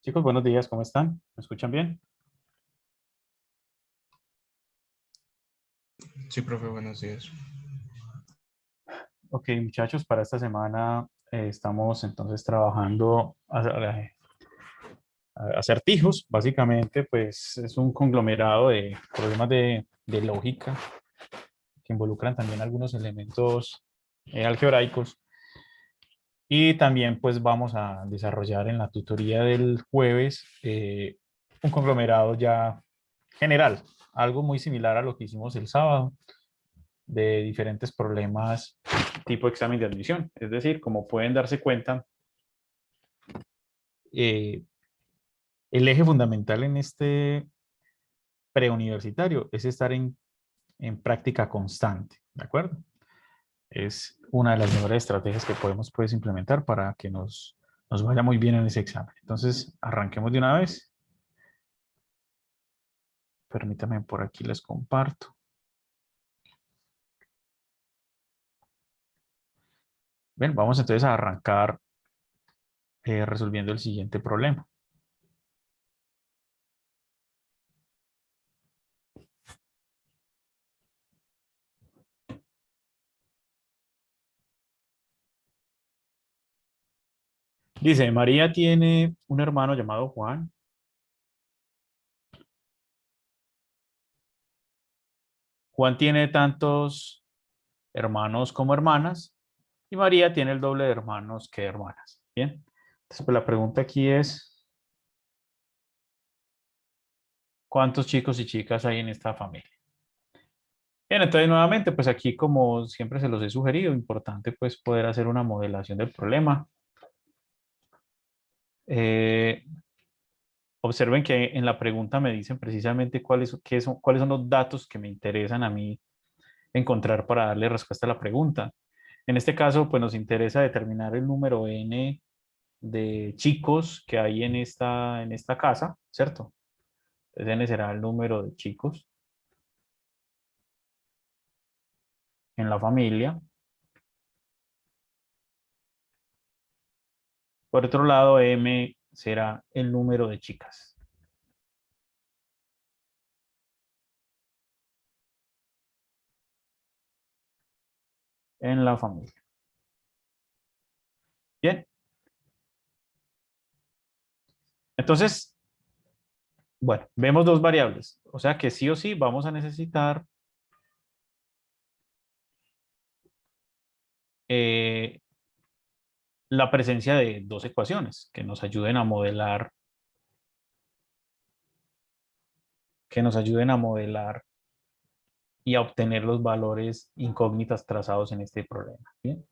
Chicos, buenos días, ¿cómo están? ¿Me escuchan bien? Sí, profe, buenos días. Ok, muchachos, para esta semana estamos entonces trabajando acertijos. Básicamente, pues es un conglomerado de problemas de lógica que involucran también algunos elementos algebraicos. Y también pues vamos a desarrollar en la tutoría del jueves un conglomerado ya general, algo muy similar a lo que hicimos el sábado, de diferentes problemas tipo examen de admisión. Es decir, como pueden darse cuenta, eh, el eje fundamental en este preuniversitario es estar en práctica constante, ¿de acuerdo? Es una de las mejores estrategias que podemos pues, implementar para que nos vaya muy bien en ese examen. Entonces, arranquemos de una vez. Permítanme, por aquí les comparto. Bien, vamos entonces a arrancar resolviendo el siguiente problema. Dice, María tiene un hermano llamado Juan. Juan tiene tantos hermanos como hermanas y María tiene el doble de hermanos que hermanas. Bien, entonces pues la pregunta aquí es, ¿cuántos chicos y chicas hay en esta familia? Bien, entonces nuevamente, pues aquí como siempre se los he sugerido, importante pues poder hacer una modelación del problema. Eh, Observen que en la pregunta me dicen precisamente cuáles son los datos que me interesan a mí encontrar para darle respuesta a la pregunta. En este caso, pues nos interesa determinar el número n de chicos que hay en esta casa, ¿cierto? Entonces n será el número de chicos en la familia. Por otro lado, m será el número de chicas en la familia. Bien, entonces, bueno, vemos dos variables. O sea que sí o sí vamos a necesitar eh, la presencia de dos ecuaciones que nos ayuden a modelar, que nos ayuden a modelar y a obtener los valores incógnitas trazados en este problema. Bien.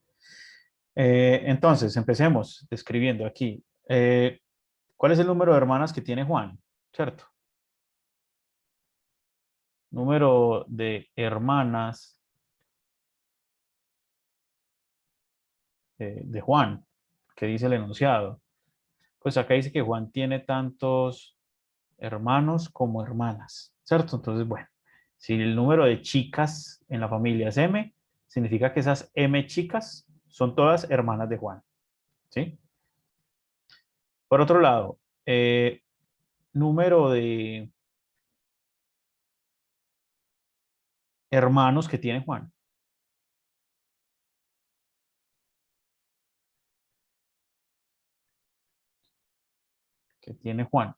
Entonces, empecemos describiendo aquí. ¿Cuál es el número de hermanas que tiene Juan? ¿Cierto? Número de hermanas de Juan, que dice el enunciado. Pues acá dice que Juan tiene tantos hermanos como hermanas, ¿cierto? Entonces, bueno, si el número de chicas en la familia es M, significa que esas M chicas son todas hermanas de Juan, ¿sí? Por otro lado, número de hermanos que tiene Juan. Que tiene Juan.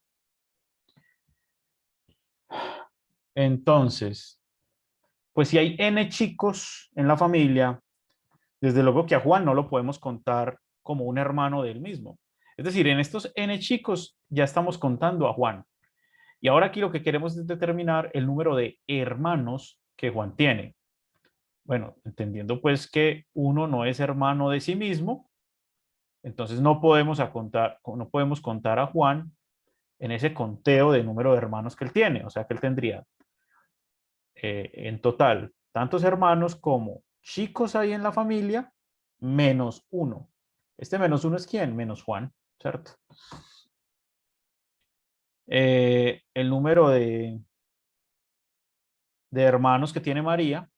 Entonces, pues si hay N chicos en la familia, desde luego que a Juan no lo podemos contar como un hermano del mismo. Es decir, en estos N chicos ya estamos contando a Juan. Y ahora aquí lo que queremos es determinar el número de hermanos que Juan tiene. Bueno, entendiendo pues que uno no es hermano de sí mismo, entonces no podemos contar a Juan en ese conteo de número de hermanos que él tiene. O sea que él tendría en total tantos hermanos como chicos hay en la familia, menos uno. Este menos uno es quién? Menos Juan, ¿cierto? El número de hermanos que tiene María,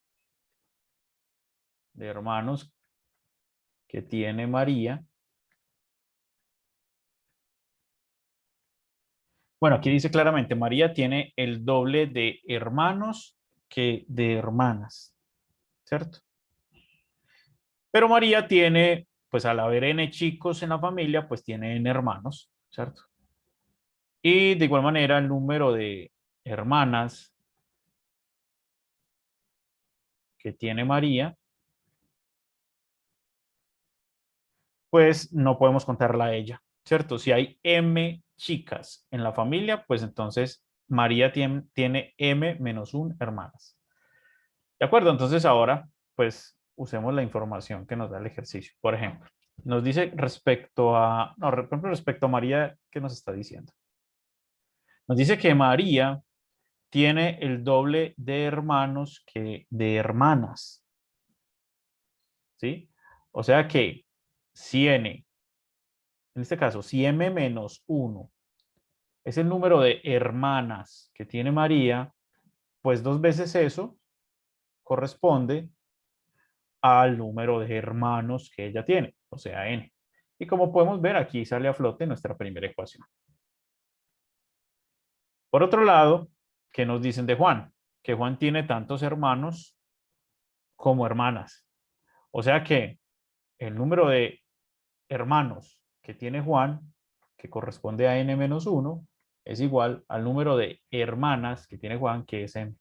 de hermanos que tiene María, Bueno, aquí dice claramente, María tiene el doble de hermanos que de hermanas, ¿cierto? Pero María tiene, pues al haber n chicos en la familia, pues tiene n hermanos, ¿cierto? Y de igual manera el número de hermanas que tiene María, pues no podemos contarla a ella, ¿cierto? Si hay m chicas en la familia, pues entonces María tiene m menos 1 hermanas. ¿De acuerdo? Entonces ahora, pues usemos la información que nos da el ejercicio. Por ejemplo, nos dice respecto a, no, por ejemplo, respecto a María, ¿qué nos está diciendo? Nos dice que María tiene el doble de hermanos que de hermanas, ¿sí? O sea que si n, en este caso, si m menos 1 es el número de hermanas que tiene María, pues 2 veces eso corresponde al número de hermanos que ella tiene, o sea, n. Y como podemos ver, aquí sale a flote nuestra primera ecuación. Por otro lado, ¿qué nos dicen de Juan? Que Juan tiene tantos hermanos como hermanas. O sea que el número de hermanos que tiene Juan, que corresponde a n menos 1, es igual al número de hermanas que tiene Juan, que es m.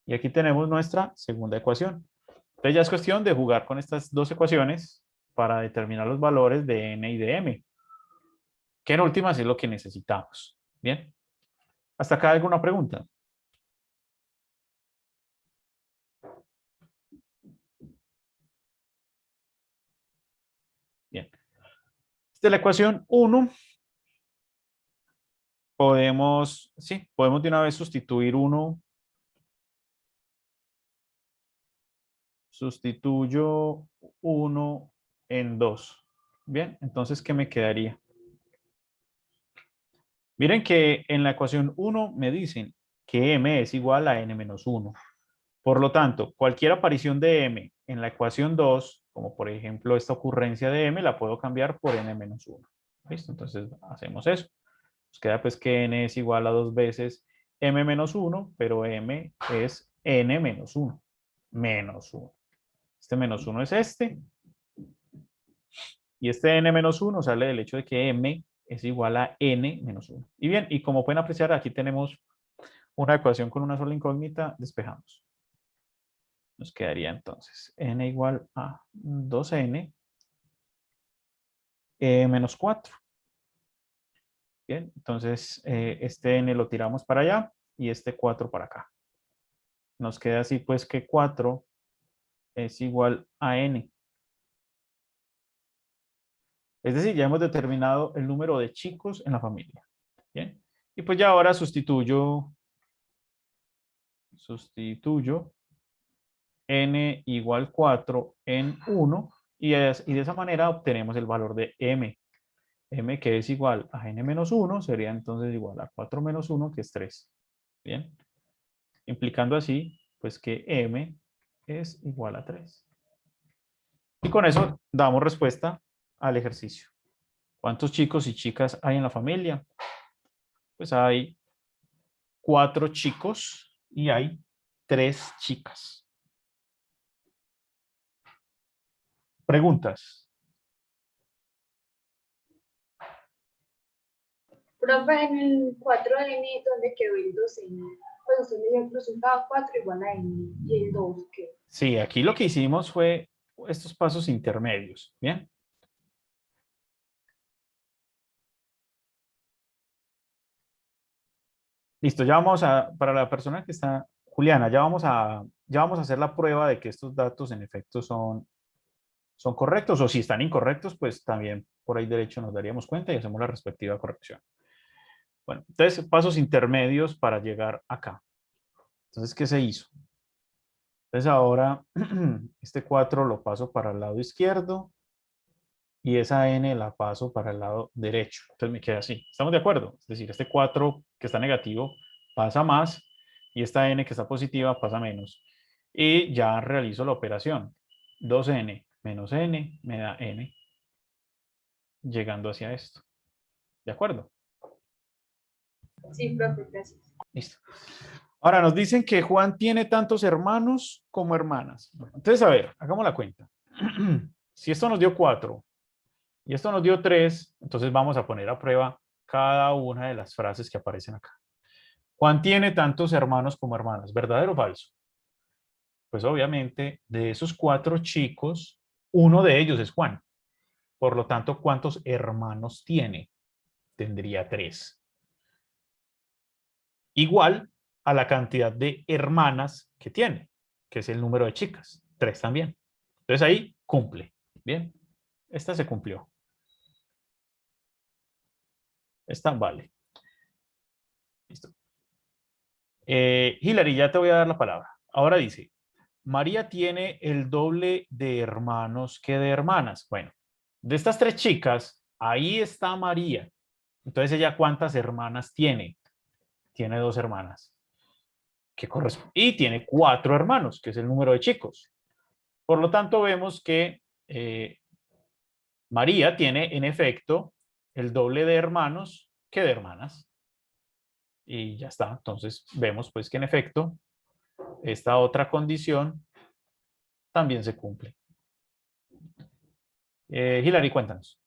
Y aquí tenemos nuestra segunda ecuación. Entonces ya es cuestión de jugar con estas dos ecuaciones para determinar los valores de n y de m, que en últimas es lo que necesitamos. Bien, ¿hasta acá alguna pregunta? Bien. Esta es la ecuación 1. Podemos, sí, podemos de una vez sustituir 1. Sustituyo 1 en 2. Bien, entonces, ¿qué me quedaría? Miren que en la ecuación 1 me dicen que m es igual a n menos 1. Por lo tanto, cualquier aparición de m en la ecuación 2, como por ejemplo esta ocurrencia de m, la puedo cambiar por n menos 1. ¿Listo? Entonces hacemos eso. Nos queda pues que n es igual a 2 veces m menos 1, pero m es n menos 1. Menos 1. Este menos 1 es este. Y este n menos 1 sale del hecho de que m es igual a n menos 1. Y bien, y como pueden apreciar, aquí tenemos una ecuación con una sola incógnita, despejamos. Nos quedaría entonces n igual a 2n menos 4. Bien, entonces este n lo tiramos para allá y este 4 para acá. Nos queda así pues que 4 es igual a n. Es decir, ya hemos determinado el número de chicos en la familia. Bien, y pues ya ahora sustituyo n igual 4 en 1 y de esa manera obtenemos el valor de m. M que es igual a n menos 1 sería entonces igual a 4 menos 1 que es 3. Bien, implicando así pues que m es igual a 3. Y con eso damos respuesta al ejercicio. ¿Cuántos chicos y chicas hay en la familia? Pues hay 4 chicos y hay 3 chicas. Preguntas. Profe, en el 4n, ¿dónde quedó el 2n? Pues usted me dijo el resultado 4 igual a n. ¿Y el 2 qué? Sí, aquí lo que hicimos fue estos pasos intermedios. Bien. Listo, ya vamos a, para la persona que está, Juliana, ya vamos a hacer la prueba de que estos datos en efecto son correctos, o si están incorrectos, pues también por ahí derecho nos daríamos cuenta y hacemos la respectiva corrección. Bueno, entonces pasos intermedios para llegar acá. Entonces, ¿qué se hizo? Entonces ahora este 4 lo paso para el lado izquierdo y esa n la paso para el lado derecho. Entonces me queda así. ¿Estamos de acuerdo? Es decir, este 4 que está negativo pasa más y esta n que está positiva pasa menos. Y ya realizo la operación. 2n menos n me da n, llegando hacia esto. ¿De acuerdo? Sí, profe, gracias. Listo. Ahora nos dicen que Juan tiene tantos hermanos como hermanas. Entonces, a ver, hagamos la cuenta. Si esto nos dio 4 y esto nos dio 3, entonces vamos a poner a prueba cada una de las frases que aparecen acá. Juan tiene tantos hermanos como hermanas. ¿Verdadero o falso? Pues obviamente, de esos 4 chicos, uno de ellos es Juan. Por lo tanto, ¿cuántos hermanos tiene? Tendría 3. Igual a la cantidad de hermanas que tiene, que es el número de chicas. 3 también. Entonces ahí cumple. Bien. Esta se cumplió. Esta vale. Listo. Hilary, ya te voy a dar la palabra. Ahora dice, María tiene el doble de hermanos que de hermanas. Bueno, de estas 3 chicas, ahí está María. Entonces, ¿ella cuántas hermanas tiene? Tiene 2 hermanas. Que corresponde. Y tiene 4 hermanos, que es el número de chicos. Por lo tanto, vemos que María tiene, en efecto, el doble de hermanos que de hermanas. Y ya está. Entonces, vemos pues que en efecto, esta otra condición también se cumple. Hilary, cuéntanos.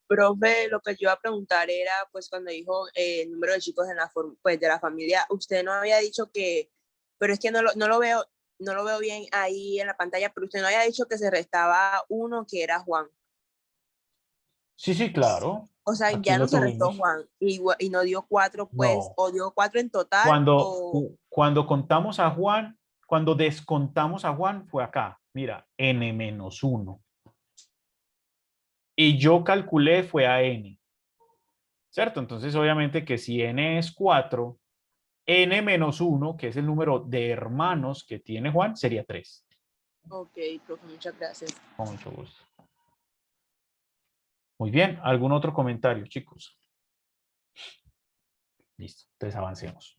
Profe, lo que yo iba a preguntar era, pues cuando dijo el número de chicos en pues, de la familia, usted no había dicho que, pero es que no lo veo, no lo veo bien ahí en la pantalla, pero usted no había dicho que se restaba uno que era Juan. Sí, sí, claro. O sea, Aquí ya no lo se restó tuvimos. Juan y no dio 4, pues, No. o dio 4 en total, o... Cuando contamos a Juan, cuando descontamos a Juan, fue acá. Mira, n-1. Y yo calculé fue a n. ¿Cierto? Entonces, obviamente que si n es 4, n-1, que es el número de hermanos que tiene Juan, sería 3. Ok, profe, muchas gracias. Con mucho gusto. Muy bien. ¿Algún otro comentario, chicos? Listo. Entonces avancemos.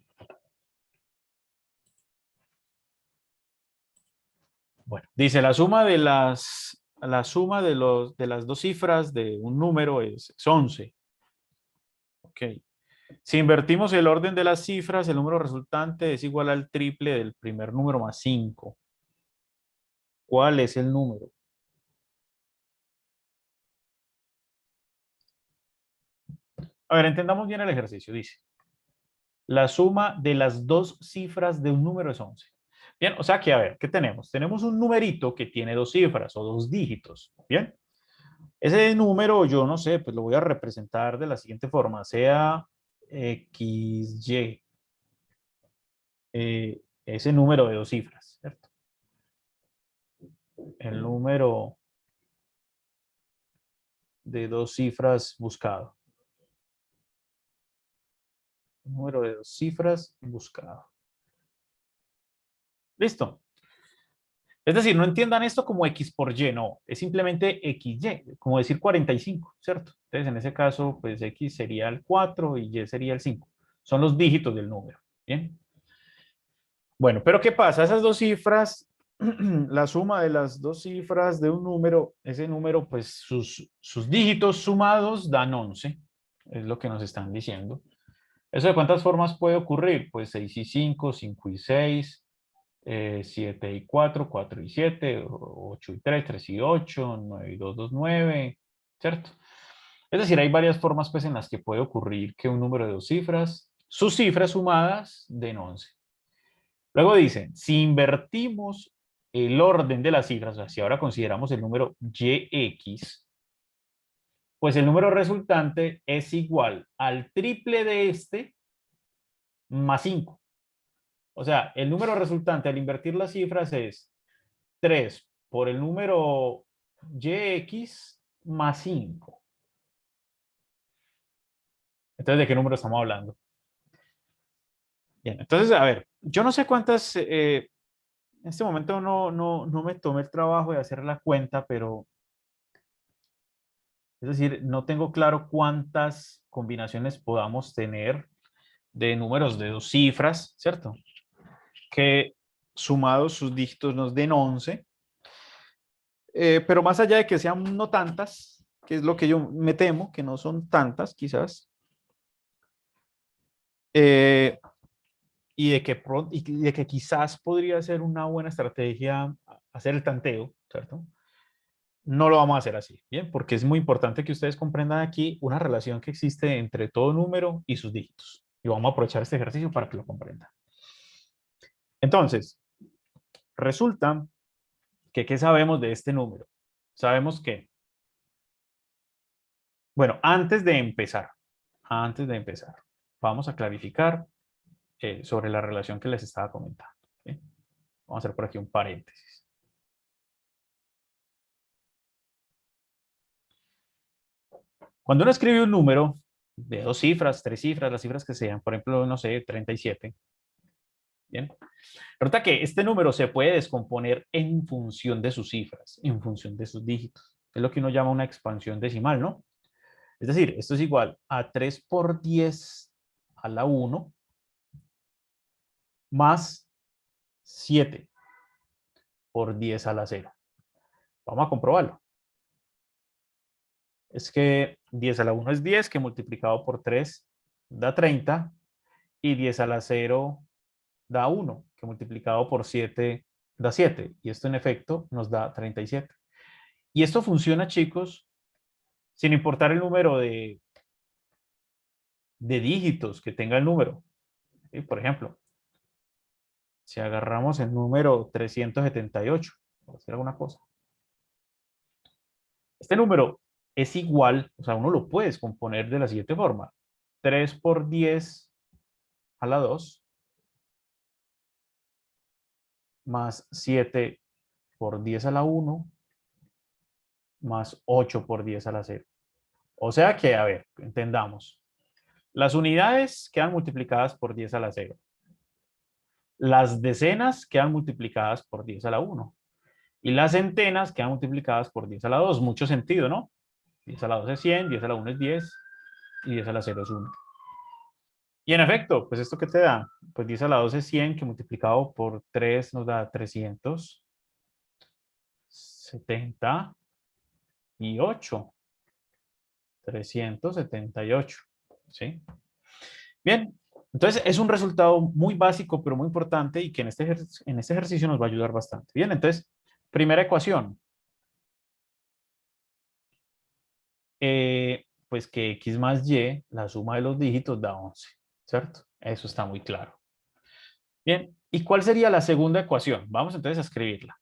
Bueno, dice la suma de las dos cifras de un número es 11. Ok. Si invertimos el orden de las cifras, el número resultante es igual al triple del primer número más 5. ¿Cuál es el número? A ver, entendamos bien el ejercicio. Dice, la suma de las dos cifras de un número es 11. Bien, o sea que, a ver, ¿qué tenemos? Tenemos un numerito que tiene 2 cifras o 2 dígitos. Bien. Ese número, yo no sé, pues lo voy a representar de la siguiente forma. Sea XY. Ese número de 2 cifras, ¿cierto? El número de 2 cifras buscado. Número de 2 cifras buscado. Listo. Es decir, no entiendan esto como X por Y, no. Es simplemente XY, como decir 45, ¿cierto? Entonces, en ese caso, pues X sería el 4 y Y sería el 5. Son los dígitos del número, ¿bien? Bueno, pero ¿qué pasa? Esas dos cifras, la suma de las dos cifras de un número, ese número, pues sus dígitos sumados dan 11. Es lo que nos están diciendo. ¿Eso de cuántas formas puede ocurrir? Pues 6 y 5, 5 y 6, 7 y 4, 4 y 7, 8 y 3, 3 y 8, 9 y 2, 2, 9, ¿cierto? Es decir, hay varias formas pues, en las que puede ocurrir que un número de dos cifras, sus cifras sumadas, den 11. Luego dicen, si invertimos el orden de las cifras, o sea, si ahora consideramos el número YX, pues el número resultante es igual al triple de este más 5. O sea, el número resultante al invertir las cifras es 3 por el número YX más 5. Entonces, ¿de qué número estamos hablando? Bien, entonces, a ver, yo no sé cuántas, en este momento no me tomé el trabajo de hacer la cuenta, pero es decir, no tengo claro cuántas combinaciones podamos tener de números de dos cifras, ¿cierto? Que sumados sus dígitos nos den 11. Pero más allá de que sean no tantas, que es lo que yo me temo, que no son tantas quizás, Y de que quizás podría ser una buena estrategia hacer el tanteo, ¿cierto? No lo vamos a hacer así, ¿bien? Porque es muy importante que ustedes comprendan aquí una relación que existe entre todo número y sus dígitos. Y vamos a aprovechar este ejercicio para que lo comprendan. Entonces, resulta que, ¿qué sabemos de este número? Sabemos que, bueno, antes de empezar, vamos a clarificar sobre la relación que les estaba comentando. ¿Sí? Vamos a hacer por aquí un paréntesis. Cuando uno escribe un número de 2 cifras, 3 cifras, las cifras que sean, por ejemplo, no sé, 37, ¿bien? Resulta que este número se puede descomponer en función de sus cifras, en función de sus dígitos. Es lo que uno llama una expansión decimal, ¿no? Es decir, esto es igual a 3 por 10 a la 1 más 7 por 10 a la 0. Vamos a comprobarlo. Es que 10 a la 1 es 10, que multiplicado por 3 da 30, y 10 a la 0 da 1, que multiplicado por 7 da 7. Y esto en efecto nos da 37. Y esto funciona, chicos, sin importar el número de dígitos que tenga el número. ¿Sí? Por ejemplo, si agarramos el número 378, por hacer alguna cosa. Este número es igual, o sea, uno lo puede descomponer de la siguiente forma. 3 por 10 a la 2 más 7 por 10 a la 1 más 8 por 10 a la 0. O sea que, a ver, entendamos. Las unidades quedan multiplicadas por 10 a la 0. Las decenas quedan multiplicadas por 10 a la 1. Y las centenas quedan multiplicadas por 10 a la 2. Mucho sentido, ¿no? 10 a la 2 es 100, 10 a la 1 es 10 y 10 a la 0 es 1. Y en efecto, pues ¿esto qué te da? Pues 10 a la 2 es 100, que multiplicado por 3 nos da 378. 378, ¿sí? Bien, entonces es un resultado muy básico, pero muy importante y que en este ejercicio nos va a ayudar bastante. Bien, entonces, primera ecuación. Pues que x más y, la suma de los dígitos da 11, ¿cierto? Eso está muy claro. Bien, ¿y cuál sería la segunda ecuación? Vamos entonces a escribirla.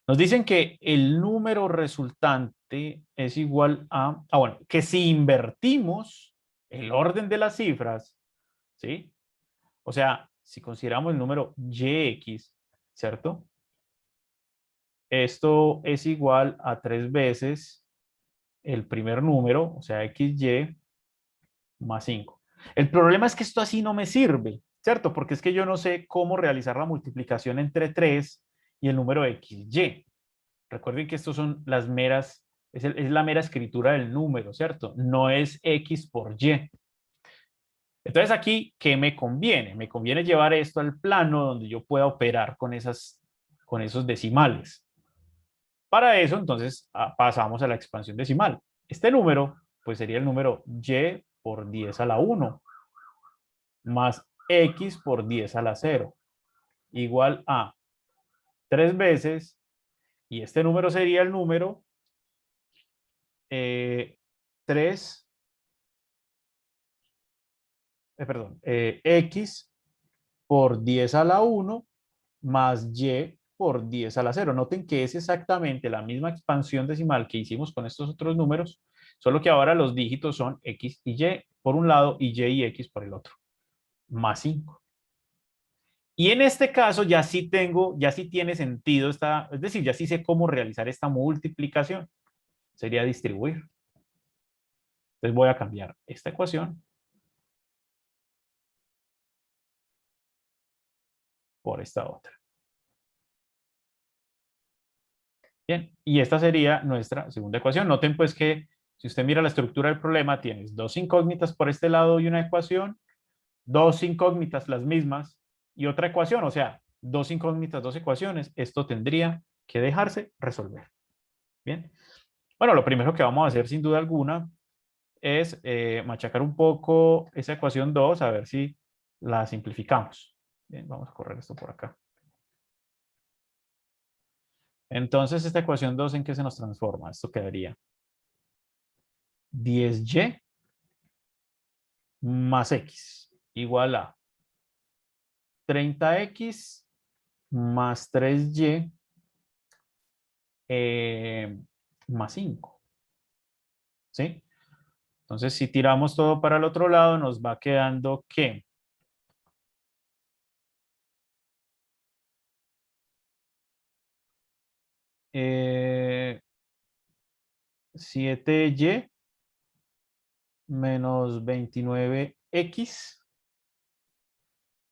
Nos dicen que el número resultante es igual a, bueno, que si invertimos el orden de las cifras, ¿sí? O sea, si consideramos el número yx, ¿cierto? Esto es igual a 3 veces el primer número, o sea, xy más 5. El problema es que esto así no me sirve, ¿cierto? Porque es que yo no sé cómo realizar la multiplicación entre 3 y el número xy. Recuerden que estos son las meras, es la mera escritura del número, ¿cierto? No es x por y. Entonces aquí, ¿qué me conviene? Me conviene llevar esto al plano donde yo pueda operar con esos decimales. Para eso, entonces, pasamos a la expansión decimal. Este número, pues sería el número y por 10 a la 1 más x por 10 a la 0 igual a 3 veces, y este número sería el número 3, x por 10 a la 1 más y por 10 a la 0. Noten que es exactamente la misma expansión decimal que hicimos con estos otros números, solo que ahora los dígitos son x y y por un lado y x por el otro, más 5. Y en este caso ya sí tiene sentido es decir, ya sí sé cómo realizar esta multiplicación. Sería distribuir. Entonces voy a cambiar esta ecuación por esta otra. Bien, y esta sería nuestra segunda ecuación. Noten pues que si usted mira la estructura del problema, tienes 2 incógnitas por este lado y una ecuación, 2 incógnitas las mismas y otra ecuación, o sea, 2 incógnitas, 2 ecuaciones. Esto tendría que dejarse resolver. Bien, bueno, lo primero que vamos a hacer sin duda alguna es machacar un poco esa ecuación 2, a ver si la simplificamos. Bien, vamos a correr esto por acá. Entonces, esta ecuación 2, ¿en qué se nos transforma? Esto quedaría 10y más x igual a 30x más 3y más 5. ¿Sí? Entonces, si tiramos todo para el otro lado, nos va quedando que 7y menos 29x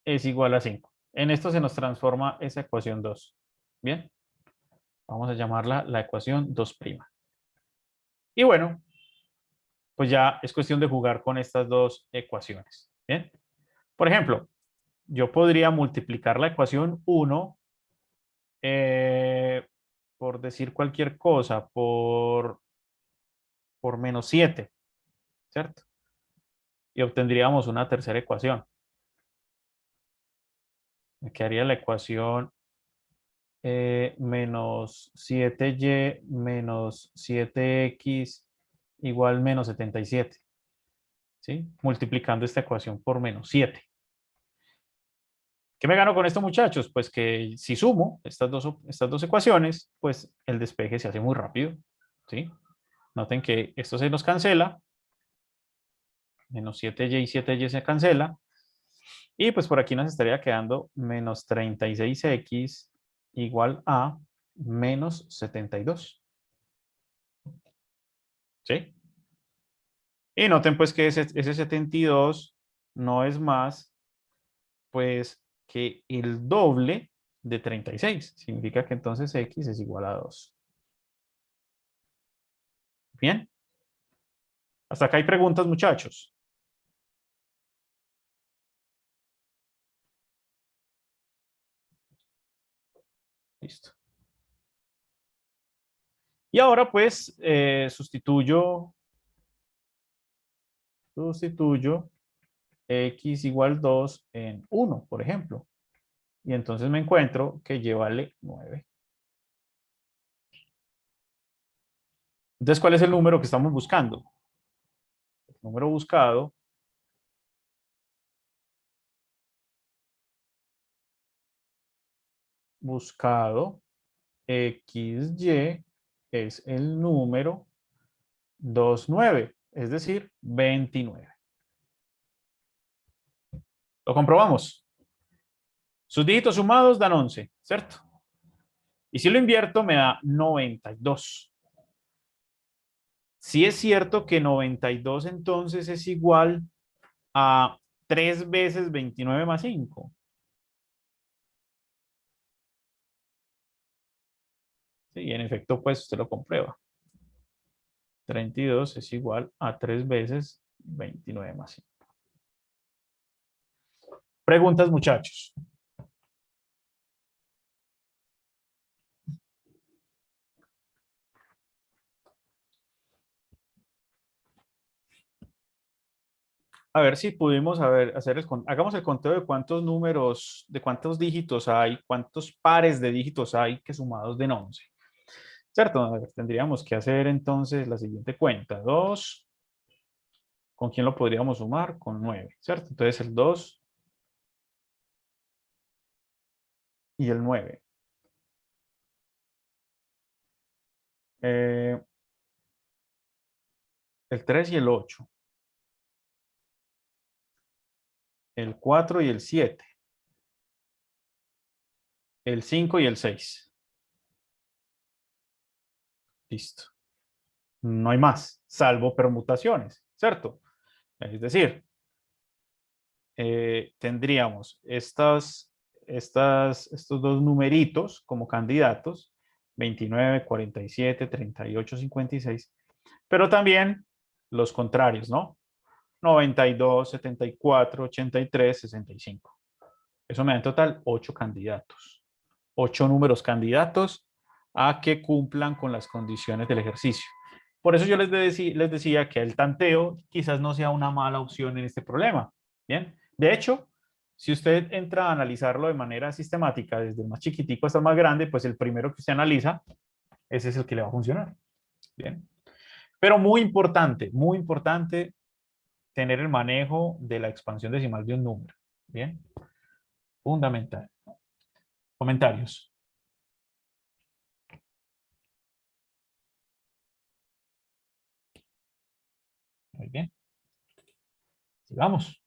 es igual a 5. En esto se nos transforma esa ecuación 2. Bien, vamos a llamarla la ecuación 2'. Y bueno, pues ya es cuestión de jugar con estas dos ecuaciones. Bien, por ejemplo, yo podría multiplicar la ecuación 1 por decir cualquier cosa, por menos 7, ¿cierto? Y obtendríamos una tercera ecuación. Me quedaría la ecuación menos 7y menos 7x igual menos 77. ¿Sí? Multiplicando esta ecuación por menos 7. ¿Qué me gano con esto, muchachos? Pues que si sumo estas dos ecuaciones, pues el despeje se hace muy rápido. ¿Sí? Noten que esto se nos cancela. Menos 7y y 7y se cancela. Y pues por aquí nos estaría quedando menos 36x igual a menos 72. ¿Sí? Y noten pues que ese 72 no es más pues que el doble de 36. Significa que entonces x es igual a 2. Bien. Hasta acá hay preguntas, muchachos. Listo. Y ahora pues sustituyo x igual 2 en 1, por ejemplo. Y entonces me encuentro que y vale 9. Entonces, ¿cuál es el número que estamos buscando? El número buscado XY es el número 29, es decir, 29. Lo comprobamos. Sus dígitos sumados dan 11, ¿cierto? Y si lo invierto me da 92. Si es cierto que 92 entonces es igual a 3 veces 29 más 5. Sí, en efecto, pues usted lo comprueba. 32 es igual a 3 veces 29 más 5. Preguntas, muchachos. A ver si pudimos hacer hagamos el conteo de cuántos números, de cuántos dígitos hay, cuántos pares de dígitos hay que sumados den 11. ¿Cierto? A ver, tendríamos que hacer entonces la siguiente cuenta. 2, ¿con quién lo podríamos sumar? Con 9, ¿cierto? Entonces el 2 y el 9. El 3 y el 8. El 4 y el 7. El 5 y el 6. Listo. No hay más, salvo permutaciones, ¿cierto? Es decir, tendríamos estos dos numeritos como candidatos, 29, 47, 38, 56, pero también los contrarios, ¿no? 92, 74, 83, 65. Eso me da en total 8 candidatos. 8 números candidatos a que cumplan con las condiciones del ejercicio. Por eso yo les decía que el tanteo quizás no sea una mala opción en este problema. Bien, de hecho, Si usted entra a analizarlo de manera sistemática, desde el más chiquitico hasta el más grande, pues el primero que usted analiza, ese es el que le va a funcionar. Bien. Pero muy importante tener el manejo de la expansión decimal de un número. Bien. Fundamental. Comentarios. Muy bien. Sigamos.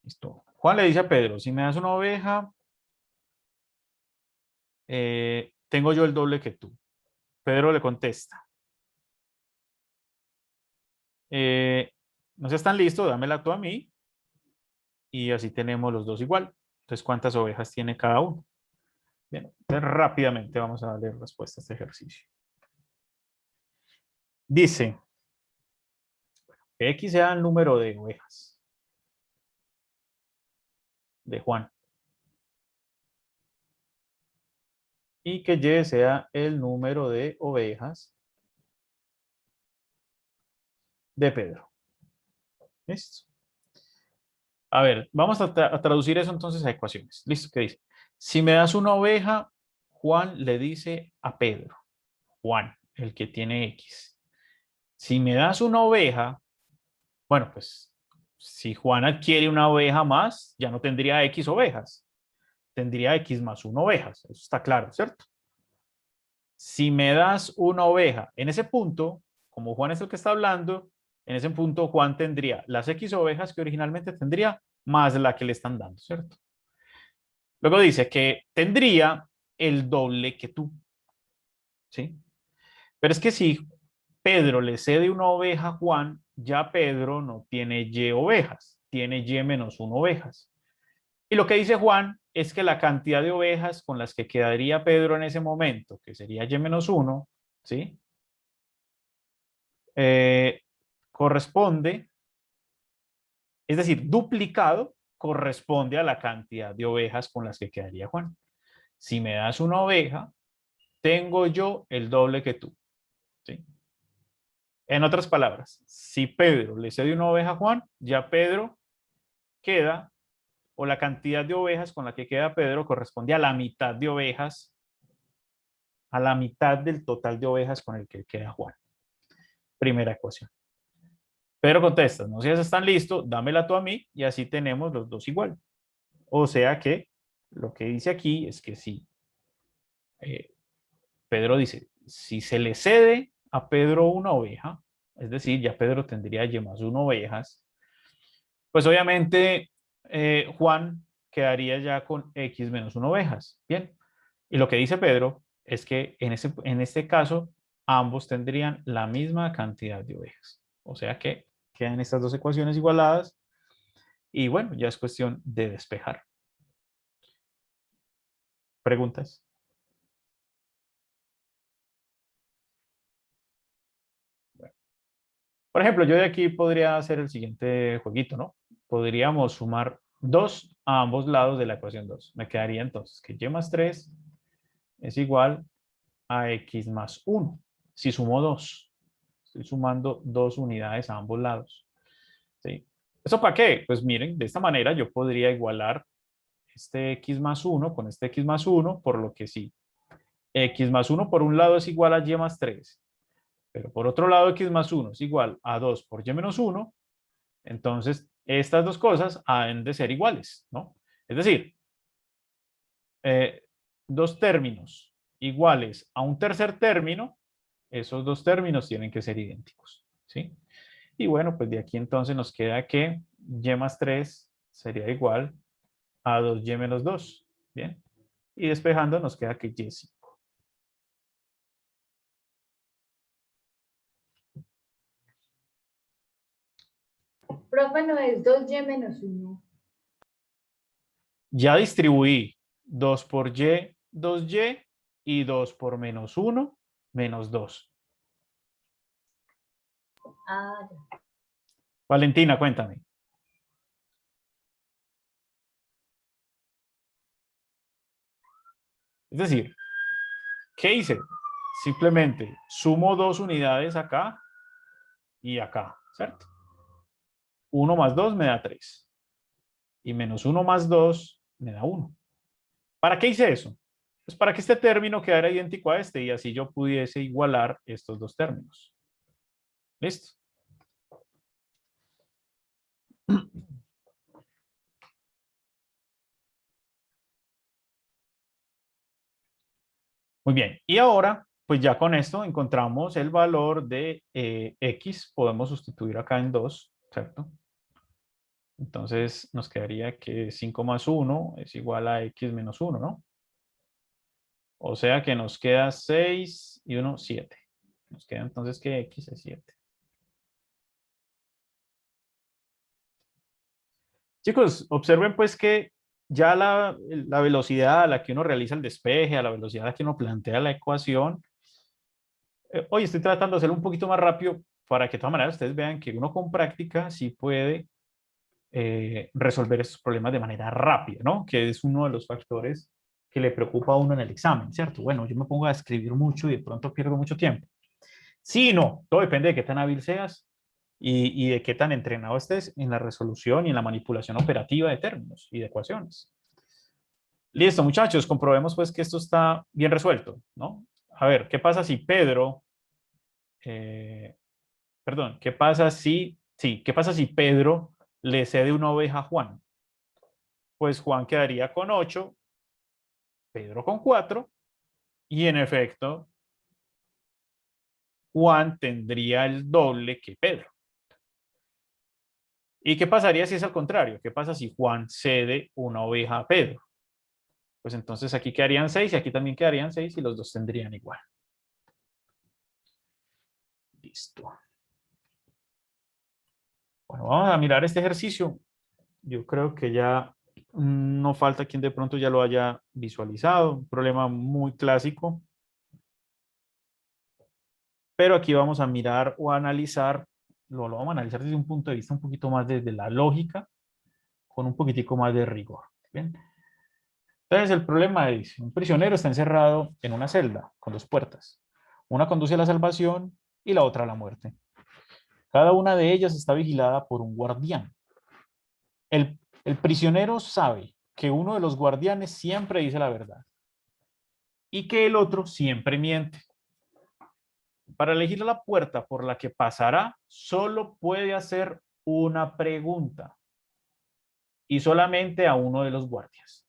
Listo. Juan le dice a Pedro, si me das una oveja, tengo yo el doble que tú. Pedro le contesta, no seas tan listo, dámela tú a mí, y así tenemos los dos igual. Entonces, ¿cuántas ovejas tiene cada uno? Bien, entonces rápidamente vamos a darle respuesta a este ejercicio. Dice que X sea el número de ovejas de Juan y que Y sea el número de ovejas de Pedro. ¿Listo? A ver, vamos a traducir eso entonces a ecuaciones. ¿Listo? ¿Qué dice? Si me das una oveja, Juan le dice a Pedro, Juan, el que tiene X. Si me das una oveja, bueno, pues si Juan adquiere una oveja más, ya no tendría X ovejas. Tendría X más 1 ovejas. Eso está claro, ¿cierto? Si me das una oveja, en ese punto, como Juan es el que está hablando, en ese punto Juan tendría las X ovejas que originalmente tendría más la que le están dando, ¿cierto? Luego dice que tendría el doble que tú, ¿sí? Pero es que si Pedro le cede una oveja a Juan, ya Pedro no tiene Y ovejas, tiene Y menos 1 ovejas. Y lo que dice Juan es que la cantidad de ovejas con las que quedaría Pedro en ese momento, que sería Y menos 1, ¿sí? Corresponde, es decir, duplicado, corresponde a la cantidad de ovejas con las que quedaría Juan. Si me das una oveja, tengo yo el doble que tú, ¿sí? En otras palabras, si Pedro le cede una oveja a Juan, ya Pedro queda, o la cantidad de ovejas con la que queda Pedro corresponde a la mitad de ovejas, a la mitad del total de ovejas con el que queda Juan. Primera ecuación. Pedro contesta, no seas tan listo, dámela tú a mí y así tenemos los dos igual. O sea que lo que dice aquí es que si Pedro dice, si se le cede a Pedro una oveja, es decir, ya Pedro tendría Y más 1 ovejas, pues obviamente Juan quedaría ya con X menos 1 ovejas. Bien, y lo que dice Pedro es que en este caso ambos tendrían la misma cantidad de ovejas. O sea que quedan estas dos ecuaciones igualadas y bueno, ya es cuestión de despejar. ¿Preguntas? Bueno. Por ejemplo, yo de aquí podría hacer el siguiente jueguito, ¿no? Podríamos sumar 2 a ambos lados de la ecuación 2. Me quedaría entonces que Y más 3 es igual a X más 1. Si sumo 2, estoy sumando 2 unidades a ambos lados. ¿Sí? ¿Eso para qué? Pues miren, de esta manera yo podría igualar este X más 1 con este X más 1, por lo que sí, X más 1 por un lado es igual a Y más 3, pero por otro lado X más 1 es igual a 2 por Y menos 1, entonces estas dos cosas han de ser iguales, ¿no? Es decir, dos términos iguales a un tercer término, esos dos términos tienen que ser idénticos, ¿sí? Y bueno, pues de aquí entonces nos queda que Y más 3 sería igual a 2Y menos 2, ¿bien? Y despejando nos queda que Y5. Profe, no es 2Y menos 1. Ya distribuí 2 por Y, 2Y y 2 por menos 1, menos 2. Ah, ya. Valentina, cuéntame. Es decir, ¿qué hice? Simplemente sumo 2 unidades acá y acá, ¿cierto? 1 más 2 me da 3. Y menos 1 más 2 me da 1. ¿Para qué hice eso? Pues para que este término quedara idéntico a este y así yo pudiese igualar estos dos términos. ¿Listo? Muy bien. Y ahora, pues ya con esto encontramos el valor de x. Podemos sustituir acá en 2, ¿cierto? Entonces nos quedaría que 5 más 1 es igual a x menos 1, ¿no? O sea que nos queda 6 y 1, 7. Nos queda entonces que x es 7. Chicos, observen pues que ya la velocidad a la que uno realiza el despeje, a la velocidad a la que uno plantea la ecuación, hoy estoy tratando de hacerlo un poquito más rápido para que de todas maneras ustedes vean que uno con práctica sí puede resolver estos problemas de manera rápida, ¿no? Que es uno de los factores que le preocupa a uno en el examen, ¿cierto? Bueno, yo me pongo a escribir mucho y de pronto pierdo mucho tiempo. Sí, no, todo depende de qué tan hábil seas y de qué tan entrenado estés en la resolución y en la manipulación operativa de términos y de ecuaciones. Listo, muchachos, comprobemos pues que esto está bien resuelto, ¿no? A ver, ¿qué pasa si Pedro, perdón, qué pasa si Pedro le cede una oveja a Juan? Pues Juan quedaría con 8, Pedro con 4, y en efecto, Juan tendría el doble que Pedro. ¿Y qué pasaría si es al contrario? ¿Qué pasa si Juan cede una oveja a Pedro? Pues entonces aquí quedarían 6 y aquí también quedarían 6 y los dos tendrían igual. Listo. Bueno, vamos a mirar este ejercicio. Yo creo que ya no falta quien de pronto ya lo haya visualizado. Un problema muy clásico. Pero aquí vamos a mirar o a analizar, lo vamos a analizar desde un punto de vista un poquito más desde la lógica, con un poquitico más de rigor. ¿Bien? Entonces el problema es, un prisionero está encerrado en una celda con dos puertas. Una conduce a la salvación y la otra a la muerte. Cada una de ellas está vigilada por un guardián. El prisionero sabe que uno de los guardianes siempre dice la verdad y que el otro siempre miente. Para elegir la puerta por la que pasará, solo puede hacer una pregunta y solamente a uno de los guardias.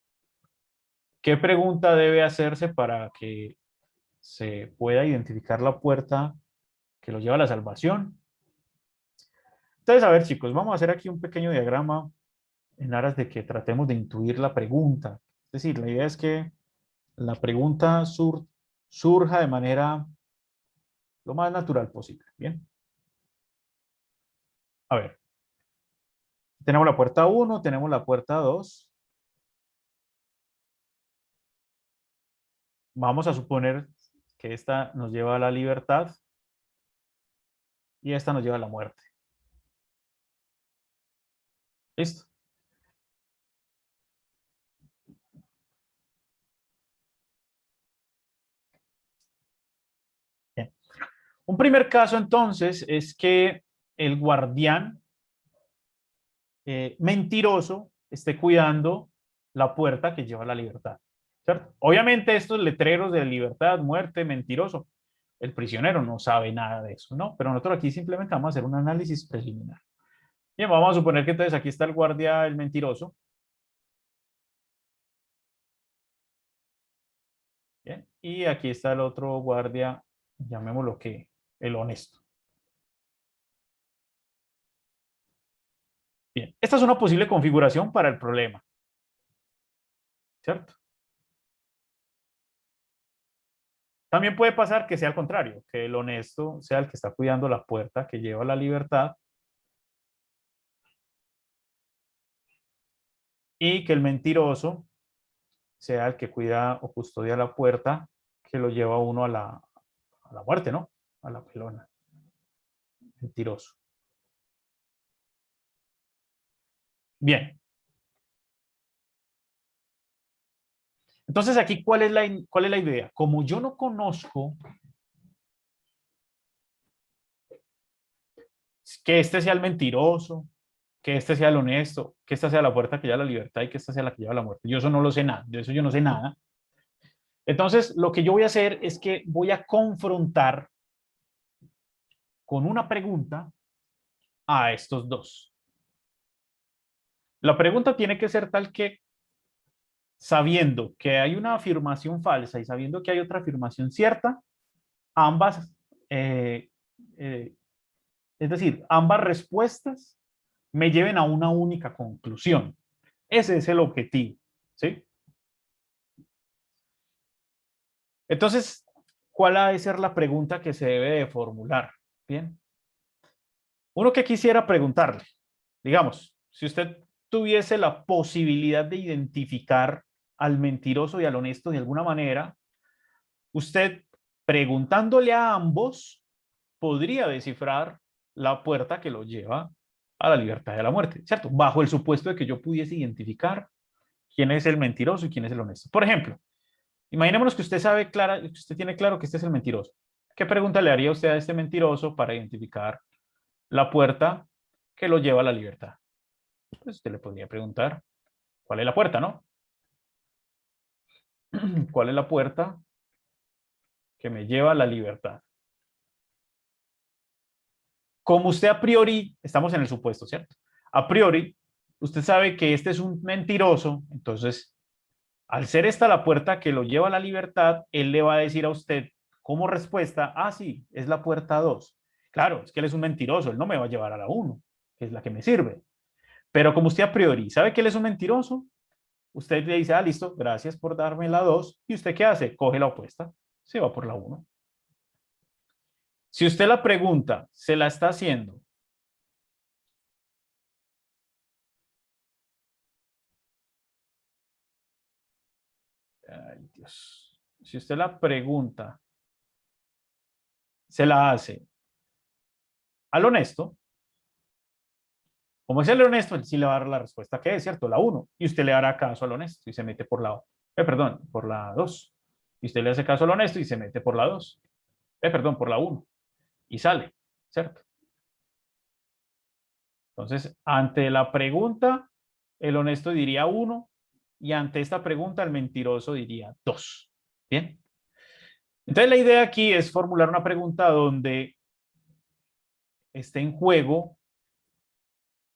¿Qué pregunta debe hacerse para que se pueda identificar la puerta que lo lleva a la salvación? Entonces, a ver, chicos, vamos a hacer aquí un pequeño diagrama en aras de que tratemos de intuir la pregunta. Es decir, la idea es que la pregunta surja de manera lo más natural posible. Bien. A ver. Tenemos la puerta 1, tenemos la puerta 2. Vamos a suponer que esta nos lleva a la libertad y esta nos lleva a la muerte. ¿Listo? Bien. Un primer caso entonces es que el guardián mentiroso esté cuidando la puerta que lleva a la libertad. ¿Cierto? Obviamente estos letreros de libertad, muerte, mentiroso, el prisionero no sabe nada de eso, ¿no? Pero nosotros aquí simplemente vamos a hacer un análisis preliminar. Bien, vamos a suponer que entonces aquí está el guardia, el mentiroso. Bien, y aquí está el otro guardia, llamémoslo que el honesto. Bien, esta es una posible configuración para el problema. ¿Cierto? También puede pasar que sea al contrario, que el honesto sea el que está cuidando la puerta que lleva a la libertad y que el mentiroso sea el que cuida o custodia la puerta que lo lleva a uno a la muerte, ¿no? A la pelona. Mentiroso. Bien. Entonces aquí, ¿cuál es la idea? Como yo no conozco que este sea el mentiroso, que este sea el honesto, que esta sea la puerta que lleva a la libertad y que esta sea la que lleva a la muerte. Yo eso no lo sé nada, de eso yo no sé nada. Entonces, lo que yo voy a hacer es que voy a confrontar con una pregunta a estos dos. La pregunta tiene que ser tal que, sabiendo que hay una afirmación falsa y sabiendo que hay otra afirmación cierta, ambas, eh, eh, es decir, ambas respuestas me lleven a una única conclusión. Ese es el objetivo, ¿sí? Entonces, ¿cuál ha de ser la pregunta que se debe de formular? Bien. Uno que quisiera preguntarle, digamos, si usted tuviese la posibilidad de identificar al mentiroso y al honesto de alguna manera, usted preguntándole a ambos podría descifrar la puerta que lo lleva a la libertad de la muerte, ¿cierto? Bajo el supuesto de que yo pudiese identificar quién es el mentiroso y quién es el honesto. Por ejemplo, imaginémonos que usted sabe clara, que usted tiene claro que este es el mentiroso. ¿Qué pregunta le haría usted a este mentiroso para identificar la puerta que lo lleva a la libertad? Pues usted le podría preguntar, ¿cuál es la puerta, no? ¿Cuál es la puerta que me lleva a la libertad? Como usted a priori, estamos en el supuesto, ¿cierto? A priori, usted sabe que este es un mentiroso, entonces, al ser esta la puerta que lo lleva a la libertad, él le va a decir a usted como respuesta, ah, sí, es la puerta 2. Claro, es que él es un mentiroso, él no me va a llevar a la 1, que es la que me sirve. Pero como usted a priori sabe que él es un mentiroso, usted le dice, ah, listo, gracias por darme la 2. ¿Y usted qué hace? Coge la opuesta, se va por la 1. Si usted la pregunta se la está haciendo ay, Dios. Si usted la pregunta se la hace al honesto, como es el honesto, él sí le va a dar la respuesta que es, ¿cierto? La 1. Y usted le hará caso al honesto y se mete por la, perdón, por la 2. Y usted le hace caso al honesto y se mete por la 2. Perdón, por la 1. Y sale, ¿cierto? Entonces, ante la pregunta, el honesto diría 1 y ante esta pregunta, el mentiroso diría 2. ¿Bien? Entonces, la idea aquí es formular una pregunta donde esté en juego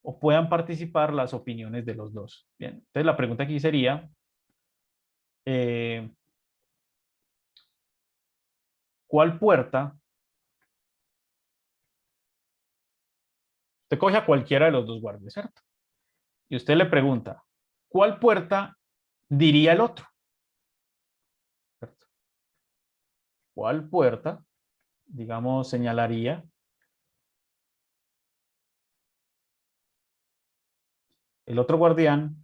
o puedan participar las opiniones de los dos. Bien, entonces la pregunta aquí sería, ¿cuál puerta? Usted coge a cualquiera de los dos guardias, ¿cierto? Y usted le pregunta, ¿cuál puerta diría el otro? ¿Cierto? ¿Cuál puerta, digamos, señalaría el otro guardián?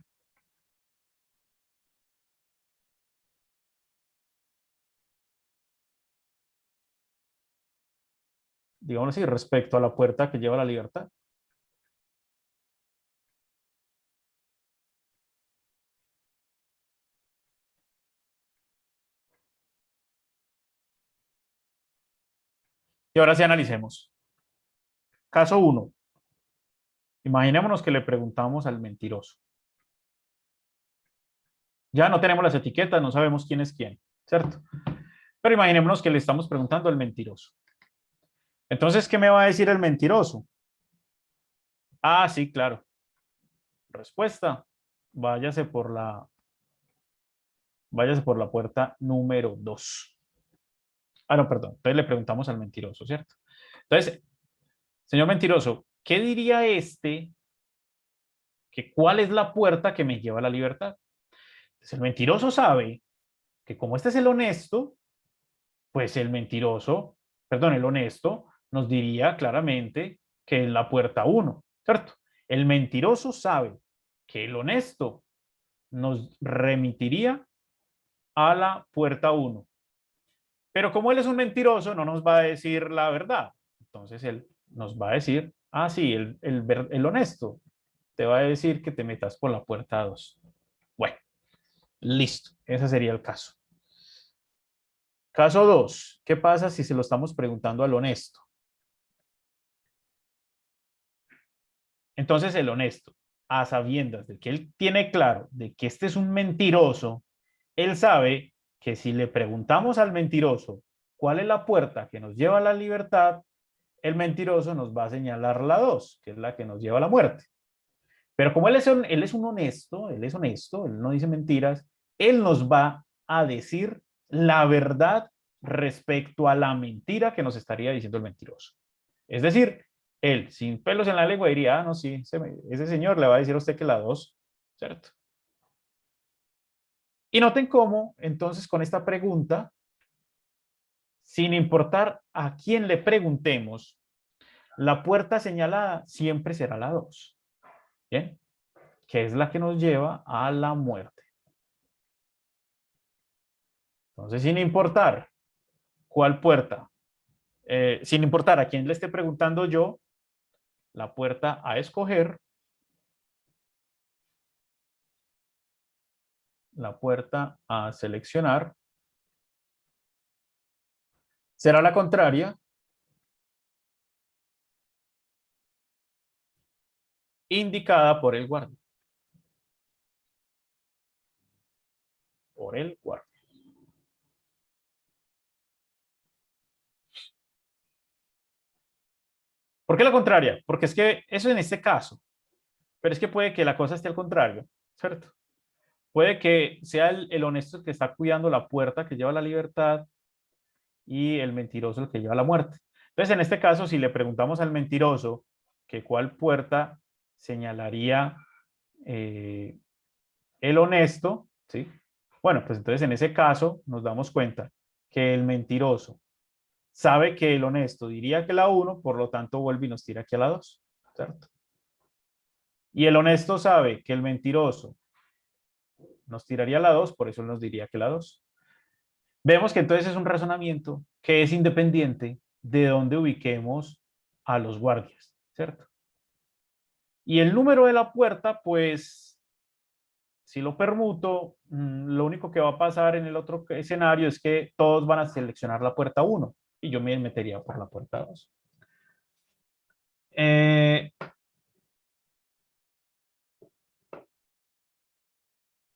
Digamos así, respecto a la puerta que lleva a la libertad. Y ahora sí analicemos. Caso 1. Imaginémonos que le preguntamos al mentiroso. Ya no tenemos las etiquetas, no sabemos quién es quién, ¿cierto? Pero imaginémonos que le estamos preguntando al mentiroso. Entonces, ¿qué me va a decir el mentiroso? Ah, sí, claro. Respuesta. Váyase por la puerta número 2. Ah, no, perdón. Entonces le preguntamos al mentiroso, ¿cierto? Entonces, señor mentiroso, ¿qué diría este que cuál es la puerta que me lleva a la libertad? Entonces, el mentiroso sabe que como este es el honesto, pues el mentiroso, perdón, el honesto nos diría claramente que es la puerta 1, ¿cierto? El mentiroso sabe que el honesto nos remitiría a la puerta 1. Pero como él es un mentiroso, no nos va a decir la verdad. Entonces él nos va a decir, ah, sí, el honesto te va a decir que te metas por la puerta 2. Bueno, listo. Ese sería el caso. Caso 2. ¿Qué pasa si se lo estamos preguntando al honesto? Entonces el honesto, a sabiendas de que él tiene claro de que este es un mentiroso, él sabe que si le preguntamos al mentiroso cuál es la puerta que nos lleva a la libertad, el mentiroso nos va a señalar la 2, que es la que nos lleva a la muerte. Pero como él es un honesto, él no dice mentiras, él nos va a decir la verdad respecto a la mentira que nos estaría diciendo el mentiroso. Es decir, él, sin pelos en la lengua, diría, ah, no, sí, ese señor le va a decir a usted que la 2, ¿cierto? Y noten cómo, entonces, con esta pregunta, sin importar a quién le preguntemos, la puerta señalada siempre será la 2. ¿Bien? Que es la que nos lleva a la muerte. Entonces, sin importar cuál puerta, sin importar a quién le esté preguntando yo, la puerta a escoger, la puerta a seleccionar, será la contraria, indicada por el guardia. Por el guardia. ¿Por qué la contraria? Porque es que eso en este caso, pero es que puede que la cosa esté al contrario, ¿cierto? Puede que sea el honesto el que está cuidando la puerta que lleva a la libertad y el mentiroso el que lleva a la muerte. Entonces, en este caso, si le preguntamos al mentiroso que cuál puerta señalaría el honesto, ¿sí? Bueno, pues entonces en ese caso nos damos cuenta que el mentiroso sabe que el honesto diría que la 1, por lo tanto vuelve y nos tira aquí a la 2, ¿cierto? Y el honesto sabe que el mentiroso nos tiraría a la 2, por eso él nos diría que la 2. Vemos que entonces es un razonamiento que es independiente de dónde ubiquemos a los guardias, ¿cierto? Y el número de la puerta, pues, si lo permuto, lo único que va a pasar en el otro escenario es que todos van a seleccionar la puerta 1 y yo me metería por la puerta 2.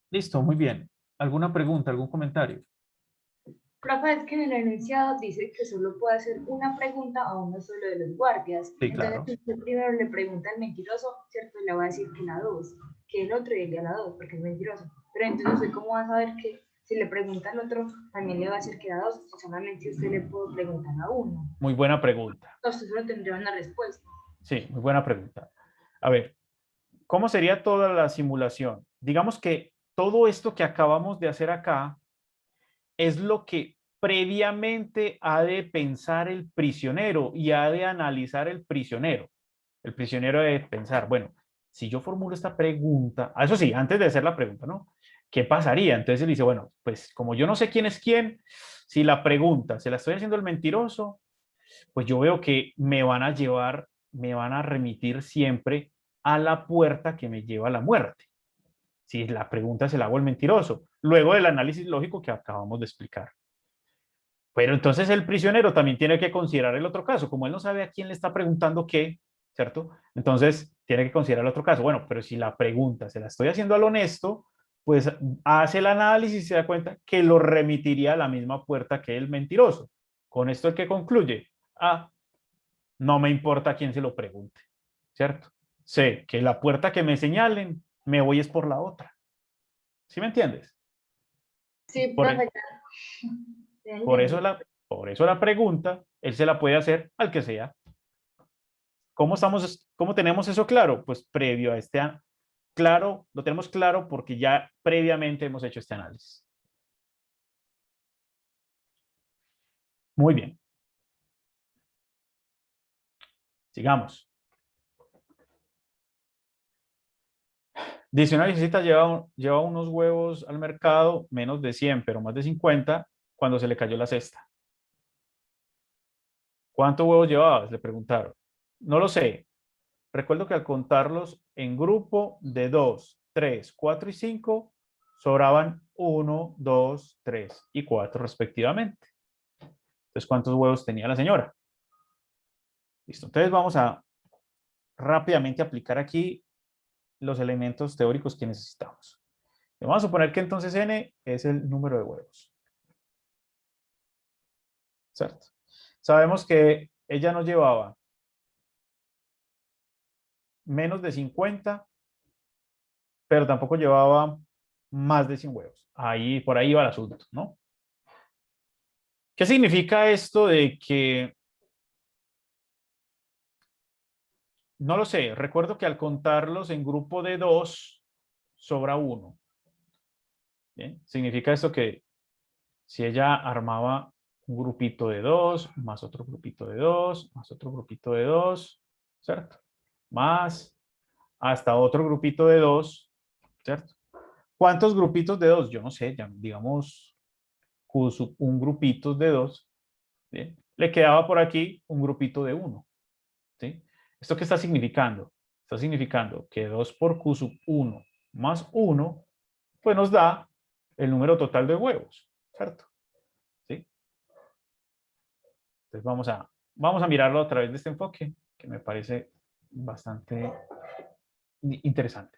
Listo, muy bien. ¿Alguna pregunta, algún comentario? Profe, es que en el enunciado dice que solo puede hacer una pregunta a uno solo de los guardias. Sí, Entonces, claro. si usted primero le pregunta al mentiroso, ¿cierto? Le va a decir que la 2, que el otro diría la 2, porque es mentiroso. Pero entonces, ¿usted cómo va a saber que si le pregunta al otro, también le va a decir que la 2? Solamente usted le puede preguntar a uno. Muy buena pregunta. Usted solo tendría una respuesta. Sí, muy buena pregunta. A ver, ¿cómo sería toda la simulación? Digamos que todo esto que acabamos de hacer acá es lo que previamente ha de pensar el prisionero y ha de analizar el prisionero. El prisionero debe pensar, bueno, si yo formulo esta pregunta, eso sí, antes de hacer la pregunta, ¿no? ¿Qué pasaría? Entonces él dice, bueno, pues como yo no sé quién es quién, si la pregunta se la estoy haciendo el mentiroso, pues yo veo que me van a llevar, me van a remitir siempre a la puerta que me lleva a la muerte. Si la pregunta se la hago el mentiroso, luego del análisis lógico que acabamos de explicar. Pero entonces el prisionero también tiene que considerar el otro caso, como él no sabe a quién le está preguntando qué, ¿cierto? Entonces tiene que considerar el otro caso. Bueno, pero si la pregunta se la estoy haciendo al honesto, pues hace el análisis y se da cuenta que lo remitiría a la misma puerta que el mentiroso. Con esto es que concluye, no me importa quién se lo pregunte, ¿cierto? Sé que la puerta que me señalen, me voy es por la otra. ¿Sí me entiendes? Sí, Por, profe. por eso la pregunta, él se la puede hacer al que sea. ¿Cómo tenemos eso claro? Pues previo a claro, lo tenemos claro porque ya previamente hemos hecho este análisis. Muy bien. Sigamos. Diccionario Cita lleva unos huevos al mercado, menos de 100, pero más de 50, cuando se le cayó la cesta. ¿Cuántos huevos llevabas? Le preguntaron. No lo sé. Recuerdo que al contarlos en grupo de 2, 3, 4 y 5, sobraban 1, 2, 3 y 4 respectivamente. Entonces, ¿cuántos huevos tenía la señora? Listo. Entonces vamos a rápidamente aplicar aquí los elementos teóricos que necesitamos. Vamos a suponer que entonces n es el número de huevos. ¿Cierto? Sabemos que ella no llevaba menos de 50, pero tampoco llevaba más de 100 huevos. Ahí, por ahí va el asunto, ¿no? ¿Qué significa esto de que no lo sé? Recuerdo que al contarlos en grupo de 2, sobra 1. ¿Bien? Significa esto que si ella armaba un grupito de 2, más otro grupito de 2, más otro grupito de 2, ¿cierto? Más hasta otro grupito de 2, ¿cierto? ¿Cuántos grupitos de 2? Yo no sé, ya, digamos, un grupito de 2. ¿Bien? Le quedaba por aquí un grupito de 1. ¿Sí? ¿Esto qué está significando? Está significando que 2 por Q sub 1 más 1, pues nos da el número total de huevos, ¿cierto? ¿Sí? Entonces vamos a mirarlo a través de este enfoque, que me parece bastante interesante.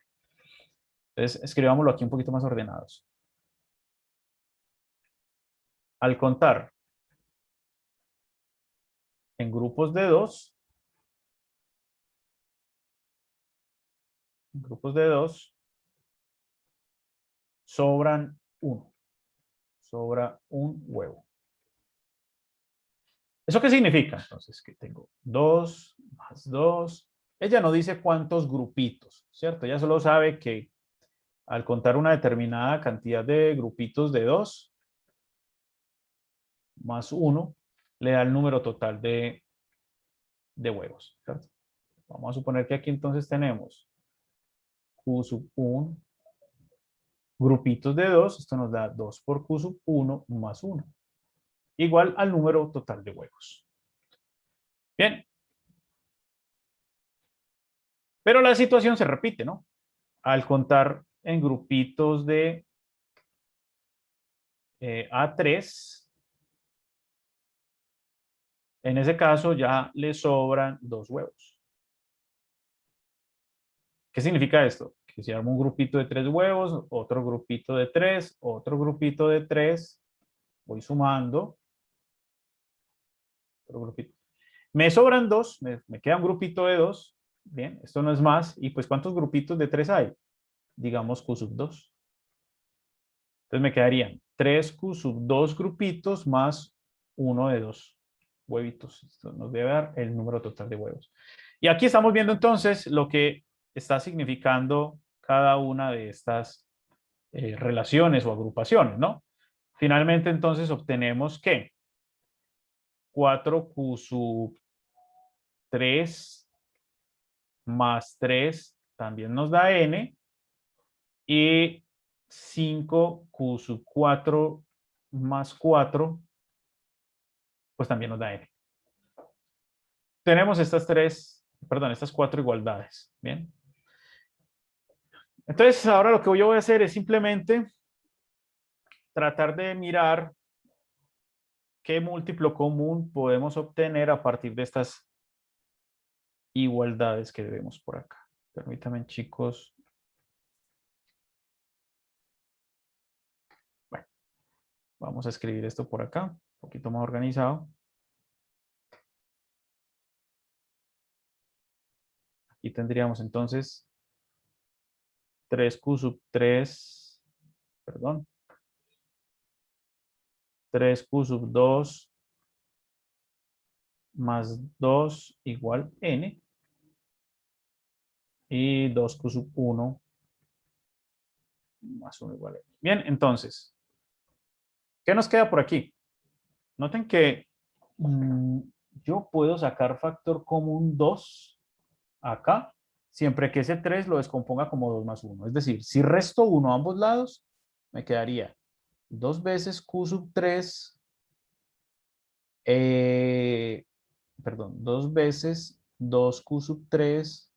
Entonces, escribámoslo aquí un poquito más ordenados. Al contar en grupos de 2, sobran 1. Sobra un huevo. ¿Eso qué significa? Entonces, que tengo 2 más 2. Ella no dice cuántos grupitos, ¿cierto? Ella solo sabe que al contar una determinada cantidad de grupitos de 2, más 1, le da el número total de huevos, ¿cierto? Vamos a suponer que aquí entonces tenemos Q sub 1, grupitos de 2, esto nos da 2 por Q sub 1 más 1, igual al número total de huevos. Bien. Pero la situación se repite, ¿no? Al contar en grupitos de A3, en ese caso ya le sobran 2 huevos. ¿Qué significa esto? Que si armo un grupito de 3 huevos, otro grupito de 3, otro grupito de 3, voy sumando. Otro grupito. Me sobran 2, me queda un grupito de 2. Bien, esto no es más. ¿Y pues cuántos grupitos de 3 hay? Digamos Q sub 2. Entonces me quedarían 3Q sub 2 grupitos más 1 de 2 huevitos. Esto nos debe dar el número total de huevos. Y aquí estamos viendo entonces lo que está significando cada una de estas relaciones o agrupaciones, ¿no? Finalmente entonces obtenemos que 4Q sub 3 más 3 también nos da n, y 5Q sub 4 más 4 pues también nos da n. Tenemos estas cuatro igualdades. Bien. Entonces, ahora lo que yo voy a hacer es simplemente tratar de mirar qué múltiplo común podemos obtener a partir de estas igualdades que vemos por acá. Permítanme, chicos. Bueno, vamos a escribir esto por acá, un poquito más organizado. Aquí tendríamos entonces 3Q sub 3, perdón, 3Q sub 2 más 2 igual n, y 2Q sub 1 más 1 igual n. Bien, entonces, ¿qué nos queda por aquí? Noten que yo puedo sacar factor común 2 acá, siempre que ese 3 lo descomponga como 2 más 1. Es decir, si resto 1 a ambos lados, me quedaría 2 veces Q sub 3, perdón, 2 veces 2Q sub 3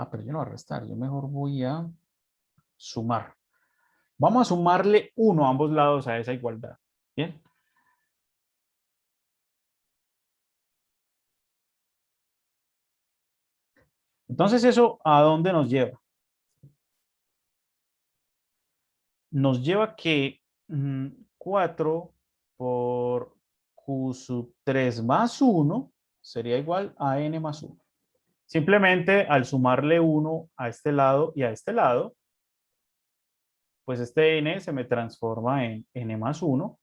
pero yo no voy a restar, yo mejor voy a sumar. Vamos a sumarle 1 a ambos lados a esa igualdad. Bien. Entonces, ¿eso a dónde nos lleva? Nos lleva que 4 por q sub 3 más 1 sería igual a n más 1. Simplemente al sumarle 1 a este lado y a este lado, pues este n se me transforma en n más 1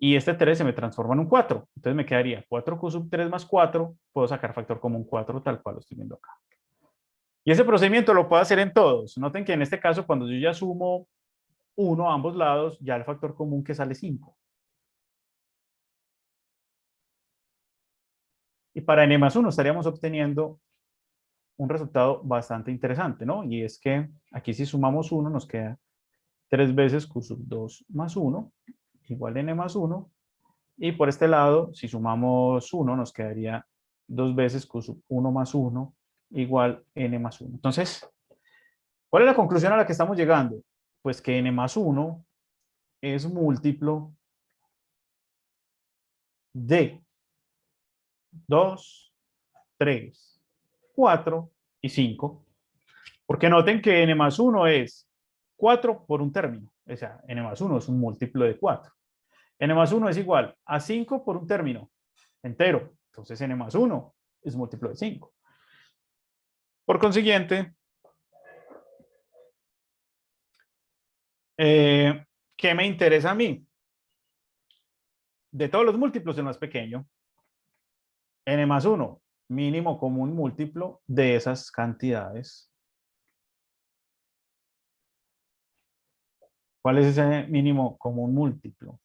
y este 3 se me transforma en un 4. Entonces me quedaría 4q sub 3 más 4, puedo sacar factor común 4 tal cual lo estoy viendo acá. Y ese procedimiento lo puedo hacer en todos. Noten que en este caso, cuando yo ya sumo 1 a ambos lados, ya el factor común que sale 5. Y para n más 1 estaríamos obteniendo un resultado bastante interesante, ¿no? Y es que aquí si sumamos 1 nos queda 3 veces q sub 2 más 1 igual a n más 1. Y por este lado, si sumamos 1, nos quedaría 2 veces q sub 1 más 1 igual n más 1. Entonces, ¿cuál es la conclusión a la que estamos llegando? Pues que n más 1 es múltiplo de 2, 3, 4 y 5. Porque noten que n más 1 es 4 por un término. O sea, n más 1 es un múltiplo de 4. N más 1 es igual a 5 por un término entero. Entonces n más 1 es múltiplo de 5. Por consiguiente, ¿qué me interesa a mí? De todos los múltiplos, el más pequeño. N más 1, mínimo común múltiplo de esas cantidades. ¿Cuál es ese mínimo común múltiplo?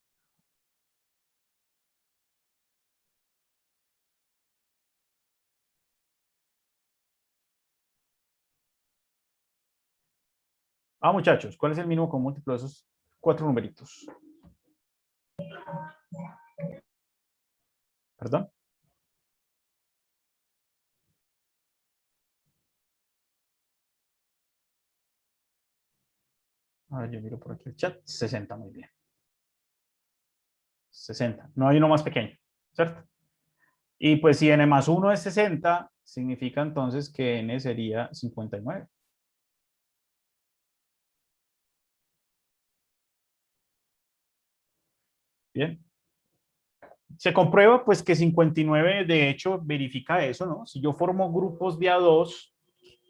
Muchachos, ¿cuál es el mínimo común múltiplo de esos 4 numeritos? ¿Perdón? A ver, yo miro por aquí el chat. 60, muy bien. 60. No hay uno más pequeño, ¿cierto? Y pues si n más 1 es 60, significa entonces que n sería 59. Bien. Se comprueba pues que 59 de hecho verifica eso, ¿no? Si yo formo grupos de A2,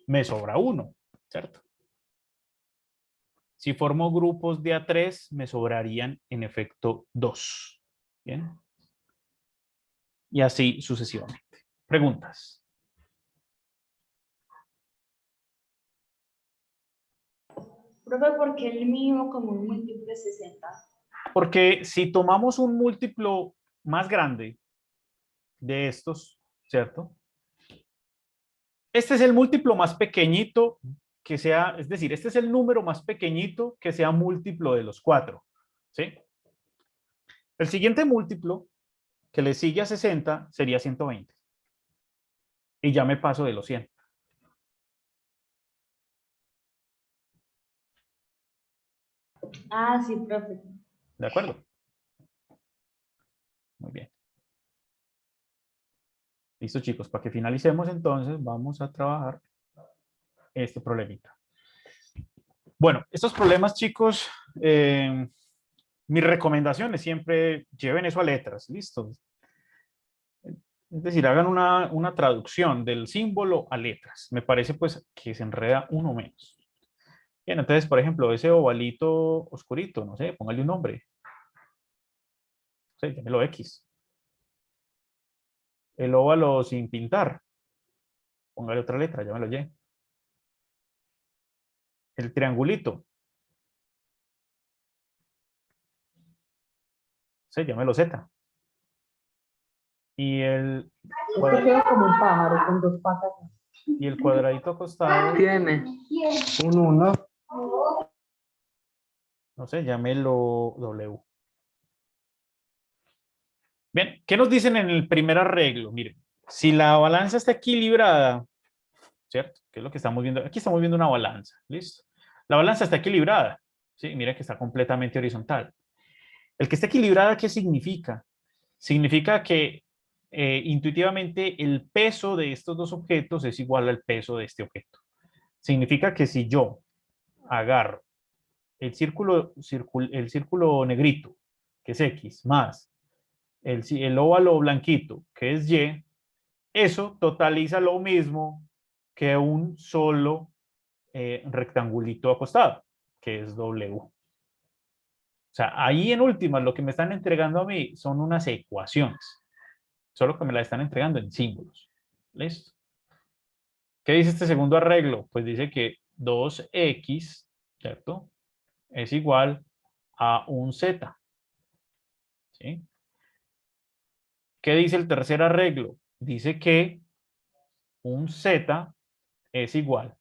me sobra 1, ¿cierto? Si formo grupos de A3, me sobrarían en efecto 2. Bien. Y así sucesivamente. Preguntas. Profe, ¿por qué el mínimo común múltiplo es 60? Porque si tomamos un múltiplo más grande de estos, ¿cierto? Este es el múltiplo más pequeñito que sea, es decir, este es el número más pequeñito que sea múltiplo de los 4, ¿sí? El siguiente múltiplo que le sigue a 60 sería 120. Y ya me paso de los 100. Ah, sí, profe. ¿De acuerdo? Muy bien. Listo, chicos. Para que finalicemos, entonces, vamos a trabajar este problemita. Bueno, estos problemas, chicos, mi recomendación es siempre lleven eso a letras. ¿Listo? Es decir, hagan una traducción del símbolo a letras. Me parece, pues, que se enreda uno menos. Bien, entonces, por ejemplo, ese ovalito oscurito, no sé, póngale un nombre. No sé, llámelo X. El óvalo sin pintar, póngale otra letra, llámelo Y. El triangulito, sí, llámelo Z. Y el, Este queda como un pájaro con dos patas. y el cuadradito acostado, Tiene un 1. no sé, llámelo W. Bien, ¿qué nos dicen en el primer arreglo? Miren, si la balanza está equilibrada, ¿cierto? ¿Qué es lo que estamos viendo? Aquí estamos viendo una balanza, ¿listo? La balanza está equilibrada, ¿sí? Mira que está completamente horizontal. El que está equilibrada, ¿qué significa? Significa que intuitivamente el peso de estos dos objetos es igual al peso de este objeto. Significa que si yo agarro el círculo negrito, que es X, más el óvalo blanquito, que es Y, eso totaliza lo mismo que un solo rectangulito acostado, que es W. O sea, ahí en últimas lo que me están entregando a mí son unas ecuaciones, solo que me la están entregando en símbolos. ¿Listo? ¿Qué dice este segundo arreglo? Pues dice que 2x, ¿cierto? Es igual a un z. ¿Sí? ¿Qué dice el tercer arreglo? Dice que un z es igual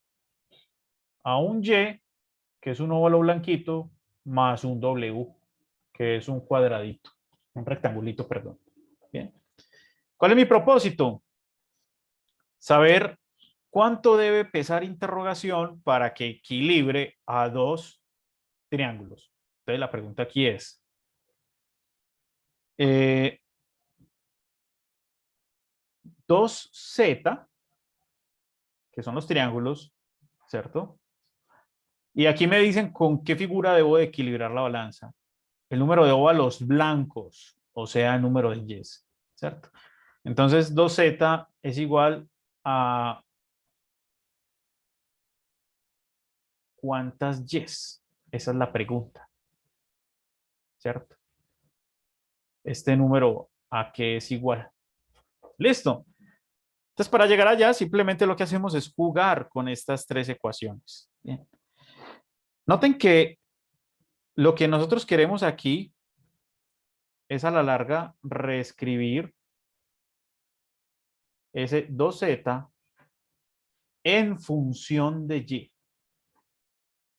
a un y, que es un óvalo blanquito, más un w, que es un cuadradito, un rectangulito, perdón. Bien. ¿Cuál es mi propósito? Saber cuánto debe pesar interrogación para que equilibre a dos triángulos. Entonces la pregunta aquí es, 2z, que son los triángulos, ¿cierto? Y aquí me dicen con qué figura debo de equilibrar la balanza. El número de óvalos blancos, o sea, el número de yes, ¿cierto? Entonces 2z es igual a ¿cuántas yes? Esa es la pregunta, ¿cierto? Este número a qué es igual. Listo. Entonces, para llegar allá, simplemente lo que hacemos es jugar con estas tres ecuaciones. Bien. Noten que lo que nosotros queremos aquí es a la larga reescribir ese 2z en función de y.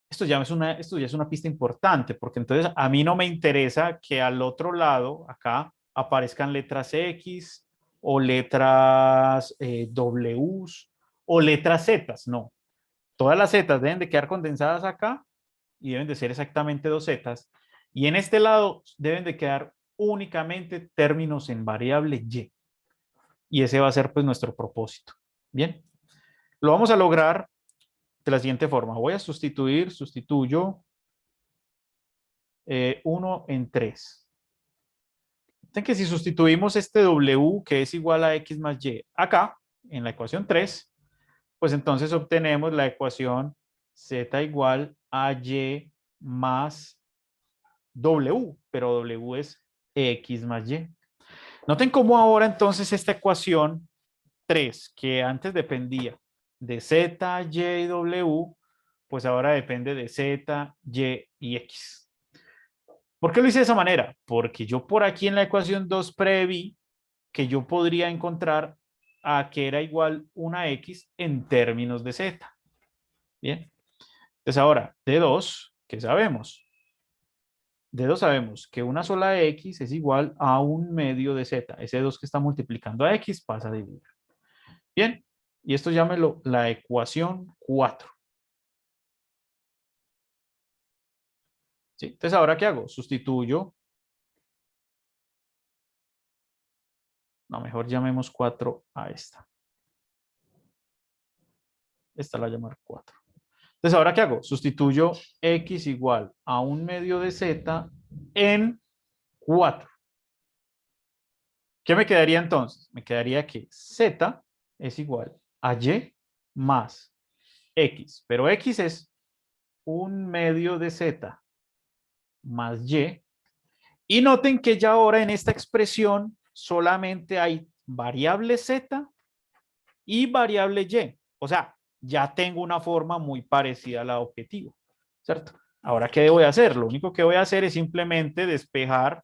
Esto ya es una pista importante, porque entonces a mí no me interesa que al otro lado, acá, aparezcan letras X o letras Ws o letras Z, no. Todas las Z deben de quedar condensadas acá y deben de ser exactamente dos zetas. Y en este lado deben de quedar únicamente términos en variable y. Y ese va a ser pues nuestro propósito. Bien. Lo vamos a lograr de la siguiente forma. Voy a sustituyo 1 en 3. Fíjense que si sustituimos este W, que es igual a X más Y, acá, en la ecuación 3, pues entonces obtenemos la ecuación Z igual a Y más W, pero W es X más Y. Noten cómo ahora entonces esta ecuación 3, que antes dependía de Z, Y y W, pues ahora depende de Z, Y y X. ¿Por qué lo hice de esa manera? Porque yo por aquí en la ecuación 2 preví que yo podría encontrar a que era igual una X en términos de Z. Bien. Entonces ahora, de 2, ¿qué sabemos? De 2 sabemos que una sola X es igual a un medio de Z. Ese 2 que está multiplicando a X pasa a dividir. Bien. Y esto llámelo la ecuación 4. ¿Sí? Entonces, ¿ahora qué hago? Sustituyo. No, mejor llamemos 4 a esta. Esta la voy a llamar 4. Entonces, ¿ahora qué hago? Sustituyo X igual a un medio de Z en 4. ¿Qué me quedaría entonces? Me quedaría que Z es igual a Y más X. Pero X es un medio de Z más Y. Y noten que ya ahora en esta expresión solamente hay variable Z y variable Y. O sea, ya tengo una forma muy parecida a la objetivo, ¿cierto? Ahora, ¿qué voy a hacer? Lo único que voy a hacer es simplemente despejar,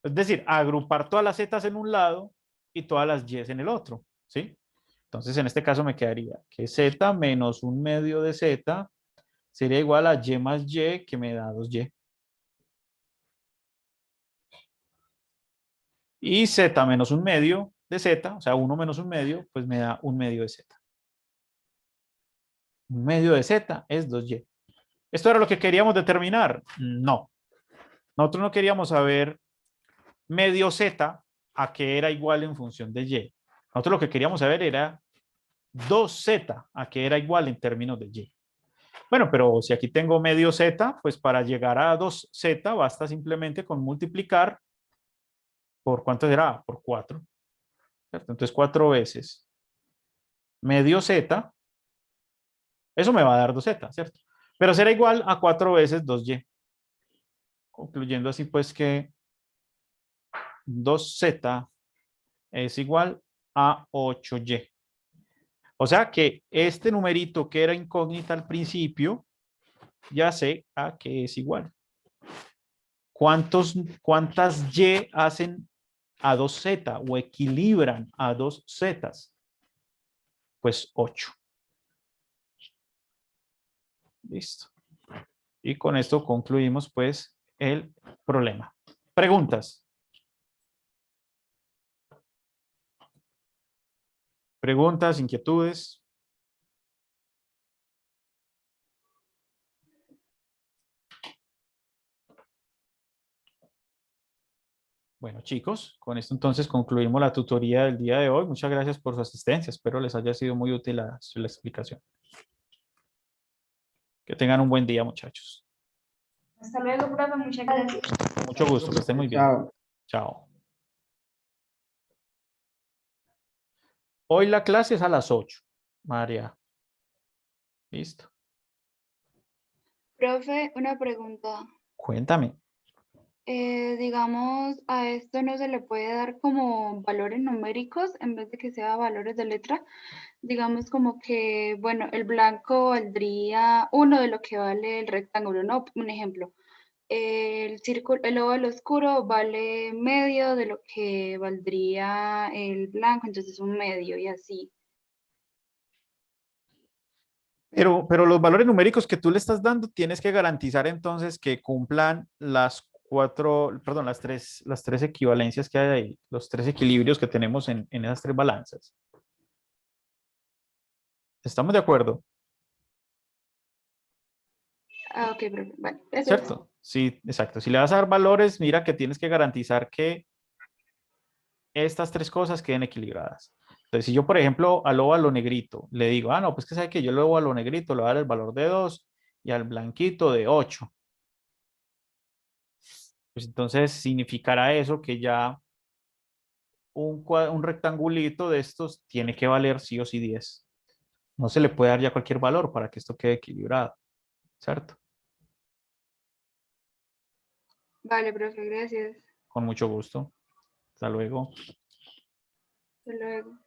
es decir, agrupar todas las Z en un lado y todas las Y en el otro, ¿sí? Entonces, en este caso me quedaría que Z menos un medio de Z sería igual a Y más Y, que me da 2Y. Y Z menos un medio de Z, o sea, 1 menos un medio, pues me da un medio de Z. Un medio de Z es 2Y. ¿Esto era lo que queríamos determinar? No. Nosotros no queríamos saber medio Z, a qué era igual en función de y. Nosotros lo que queríamos saber era 2z, a qué era igual en términos de y. Bueno, pero si aquí tengo medio z, pues para llegar a 2z basta simplemente con multiplicar por ¿cuánto será? Por 4. ¿Cierto? Entonces 4 veces medio z, eso me va a dar 2z, ¿cierto? Pero será igual a 4 veces 2y. Concluyendo así pues que 2z es igual a 8y. O sea que este numerito que era incógnita al principio, ya sé a qué es igual. ¿Cuántas y hacen a 2z o equilibran a 2z? Pues 8. Listo. Y con esto concluimos pues el problema. Preguntas. Preguntas, inquietudes. Bueno, chicos, con esto entonces concluimos la tutoría del día de hoy. Muchas gracias por su asistencia. Espero les haya sido muy útil la explicación. Que tengan un buen día, muchachos. Hasta luego, profe, muchas gracias. Con mucho gusto, que estén muy bien. Chao. Chao. Hoy la clase es a las 8, María. Listo. Profe, una pregunta. Cuéntame. Digamos, a esto no se le puede dar como valores numéricos en vez de que sea valores de letra. Digamos como que, bueno, el blanco valdría uno de lo que vale el rectángulo, ¿no? Un ejemplo. El círculo, el óvalo oscuro vale medio de lo que valdría el blanco, entonces un medio y así. Pero los valores numéricos que tú le estás dando, tienes que garantizar entonces que cumplan las las tres equivalencias que hay ahí, los tres equilibrios que tenemos en esas tres balanzas. ¿Estamos de acuerdo? Ah, ok, profe. Vale, eso es. ¿Cierto? Sí, exacto. Si le vas a dar valores, mira que tienes que garantizar que estas tres cosas queden equilibradas. Entonces, si yo, por ejemplo, al óvalo negrito le digo, no, pues que sabe que yo luego a lo negrito le voy a dar el valor de 2 y al blanquito de 8. Pues entonces significará eso que ya un rectangulito de estos tiene que valer sí o sí 10. No se le puede dar ya cualquier valor para que esto quede equilibrado, ¿cierto? Vale, profe, gracias. Con mucho gusto. Hasta luego. Hasta luego.